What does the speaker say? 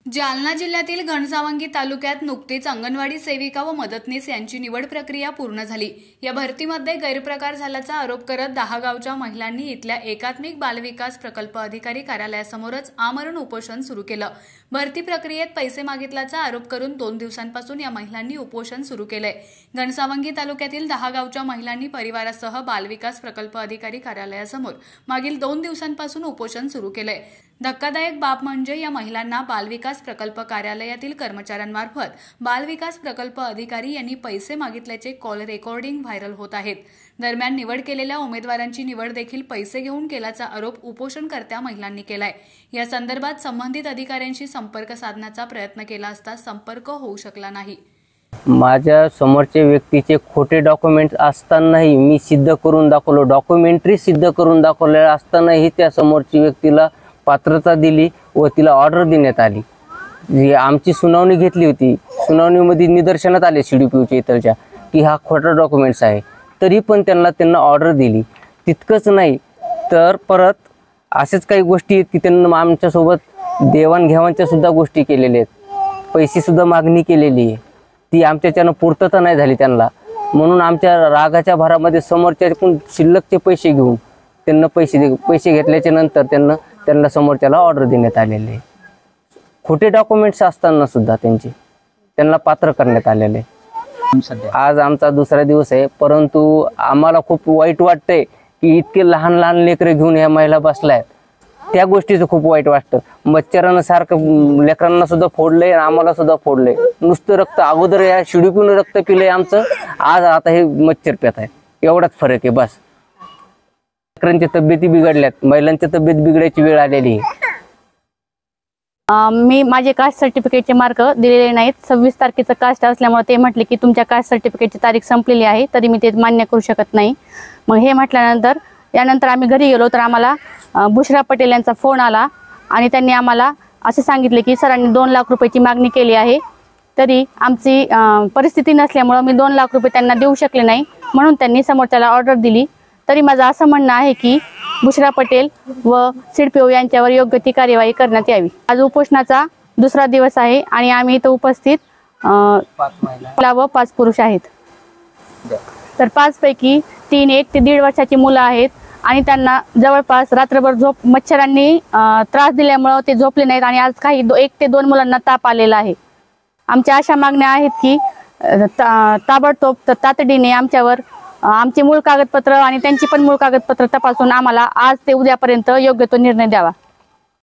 जालना जिल्ह्यातील घनसावंगी तालुक्यात नुकतीच अंगणवाडी सेविका व मदतनीस यांची निवड प्रक्रिया पूर्ण झाली। या भरतीमध्ये गैरप्रकार झाल्याचा आरोप करत 10 गावच्या महिलांनी इथल्या एकात्मिक बालविकास प्रकल्प अधिकारी कार्यालयासमोरच आमरण उपोषण सुरू केलं। भरती प्रक्रियेत पैसे मागितल्याचा आरोप करून 2 दिवसांपासून या महिलांनी उपोषण सुरू केलंय। घनसावंगी तालुक्यातील 10 गावच्या महिलांनी परिवारासह बालविकास प्रकल्प अधिकारी कार्यालयासमोर मागील 2 दिवसांपासून उपोषण सुरू केलंय। धक्कादायक बाब म्हणजे या महिलांना बालविकास प्रकल्प कार्यालयातील कर्मचाऱ्यांमार्फत बालविकास प्रकल्प अधिकारी यांनी पैसे मागितल्याचे कॉल रेकॉर्डिंग व्हायरल होत आहेत। दरम्यान निवड केलेल्या उमेदवारांची निवड देखील पैसे घेऊन केल्याचा आरोप उपोषणकर्त्या महिलांनी केलाय। या संदर्भात संबंधित अधिकाऱ्यांशी संपर्क साधण्याचा प्रयत्न केला असता संपर्क होऊ शकला नाही। माझ्या समोरच्या व्यक्तीचे खोटे डॉक्युमेंट्स असतानाही मी सिद्ध करून दाखवलो, डॉक्युमेंटरी सिद्ध करून दाखवलेलं असतानाही त्या समोरच्या व्यक्तीला पात्रता दिली व तिला ऑर्डर देण्यात आली। जी आमची सुनावणी घेतली होती, सुनावणीमध्ये निदर्शनात आले CDPOच्या इथलच्या की हा खोटा डॉक्युमेंट्स आहे, तरी पण त्यांना ऑर्डर दिली। तितकंच नाही तर परत असेच काही गोष्टी आहेत की त्यांना आमच्यासोबत देवाणघेवाणच्या सुद्धा गोष्टी केलेल्या आहेत, पैसे सुद्धा मागणी केलेली आहे, ती आमच्याच्यानं पूर्तता नाही झाली त्यांना। म्हणून आमच्या रागाच्या भरामध्ये समोरच्याकडून शिल्लकचे पैसे घेऊन त्यांना पैसे घेतल्याच्या नंतर त्यांना समोरच्याला ऑर्डर देण्यात आलेले आहे। खोटे डॉक्युमेंट्स असताना सुद्धा त्यांना पात्र करण्यात आलेले। आज आमचा दुसरा दिवस आहे, परंतु आम्हाला खूप वाईट वाटतंय की इतके लहान लहान लेकरे घेऊन ह्या महिला बसल्या आहेत। त्या गोष्टीचं खूप वाईट वाटतं। मच्छरानं सारखं लेकरांना सुद्धा फोडलंय, आम्हाला सुद्धा फोडलंय। नुसतं रक्त अगोदर या शिडीपून रक्त पिलंय आमचं, आज आता हे मच्छर पेत आहे, एवढाच फरक आहे बस। लेकरांच्या तब्येती बिघडल्यात, महिलांच्या तब्येत बिघडायची वेळ आलेली आहे। मी माझे कास्ट सर्टिफिकेटचे मार्क दिलेले नाहीत। 26 तारखेचं कास्ट असल्यामुळे ते म्हटले की तुमच्या कास्ट सर्टिफिकेटची तारीख संपलेली आहे, तरी मी ते मान्य करू शकत नाही। मग हे म्हटल्यानंतर यानंतर आम्ही घरी गेलो तर आम्हाला बुशरा पटेल यांचा फोन आला आणि त्यांनी आम्हाला असे सांगितले की सरांनी 2 लाख रुपयाची मागणी केली आहे, तरी आमची परिस्थिती नसल्यामुळे मी 2 लाख रुपये त्यांना देऊ शकले नाही, म्हणून त्यांनी समोरच्याला ऑर्डर दिली। तरी माझं असं म्हणणं आहे की बुशरा पटेल व CDPO यांच्यावर योग्य ती कार्यवाही करण्यात यावी। आज उपोषणाचा दुसरा दिवस आहे आणि आम्ही इथं उपस्थित 5 महिला व 5 पुरुष आहेत। तर 5 पैकी 3 1 ते 1.5 वर्षाची मुलं आहेत आणि त्यांना जवळपास रात्रभर मच्छरांनी त्रास दिल्यामुळे ते झोपले नाहीत आणि आज काही 1 ते 2 मुलांना ताप आलेला आहे। आमच्या अशा मागण्या आहेत की ताबडतोब तातडीने आमच्यावर आमचे मूळ कागदपत्र आणि त्यांची पण मूळ कागदपत्र तपासून आम्हाला आज ते उद्यापर्यंत योग्य तो निर्णय द्यावा।